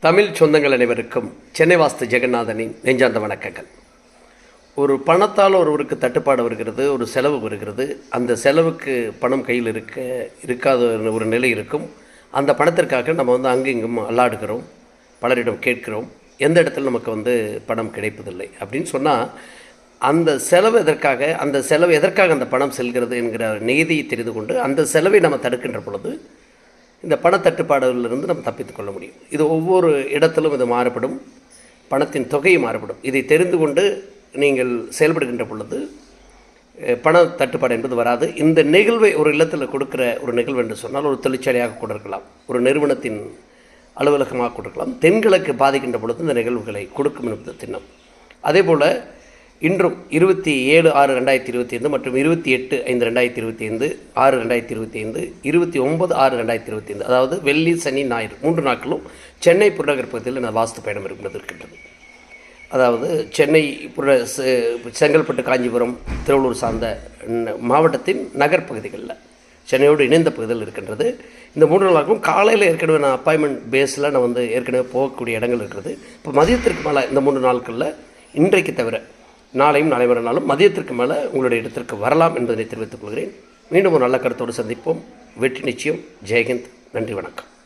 தமிழ் சொந்தங்கள் அனைவருக்கும் சென்னை வாஸ்து ஜெகநாதனின் நெஞ்சார்ந்த வணக்கங்கள். ஒரு பணத்தால் ஒருவருக்கு தட்டுப்பாடு வருகிறது, ஒரு செலவு வருகிறது. அந்த செலவுக்கு பணம் கையில் இருக்காத ஒரு நிலை இருக்கும். அந்த பணத்திற்காக நம்ம அங்கும் இங்கும் அல்லாடுகிறோம், பலரிடம் கேட்கிறோம். எந்த இடத்துல நமக்கு பணம் கிடைப்பதில்லை அப்படின்னு சொன்னால், அந்த செலவு எதற்காக அந்த பணம் செல்கிறது என்கிற நீதியை தெரிந்து கொண்டு அந்த செலவை நம்ம தடுக்கின்ற பொழுது இந்த பணத்தட்டுப்பாடுகளிலிருந்து நம்ம தப்பித்துக் கொள்ள முடியும். இது ஒவ்வொரு இடத்திலும் இது மாறுபடும், பணத்தின் தொகை மாறுபடும். இதை தெரிந்து கொண்டு நீங்கள் செயல்படுகின்ற பொழுது பண தட்டுப்பாடு என்பது வராது. இந்த நிகழ்வை ஒரு இல்லத்தில் கொடுக்குற ஒரு நிகழ்வு என்று சொன்னால், ஒரு தொழிற்சாலையாக கொடுக்கலாம், ஒரு நிறுவனத்தின் அலுவலகமாக கொடுக்கலாம். தென்கிழக்கு பாதிக்கின்ற பொழுது இந்த நிகழ்வுகளை கொடுக்கும் என்பது திண்ணம். அதே போல் இன்றும் 27/6/2025 மற்றும் 28/5/2025, 6/2025, 29/6/2025, அதாவது வெள்ளி, சனி, ஞாயிறு 3 நாட்களும் சென்னை புறநகர் பகுதியில் நான் வாஸ்து பயணம் இருக்கின்றது. அதாவது சென்னை செங்கல்பட்டு, காஞ்சிபுரம், திருவள்ளூர் சார்ந்த மாவட்டத்தின் நகர்ப்பகுதிகளில் சென்னையோடு இணைந்த பகுதியில் இருக்கின்றது. இந்த 3 நாளுக்கும் காலையில் ஏற்கனவே நான் அப்பாயின்மெண்ட் பேஸில் நான் ஏற்கனவே போகக்கூடிய இடங்கள் இருக்கிறது. இப்போ மதியத்திற்கு மேலே இந்த 3 நாட்களில் இன்றைக்கு தவிர நாளையும் நாளை மறுநாளும் மதியத்திற்கு மேலே உங்களுடைய இடத்திற்கு வரலாம் என்பதை தெரிவித்துக் கொள்கிறேன். மீண்டும் ஒரு நல்ல கருத்தோடு சந்திப்போம். வெற்றி நிச்சயம். ஜெயஹிந்த். நன்றி, வணக்கம்.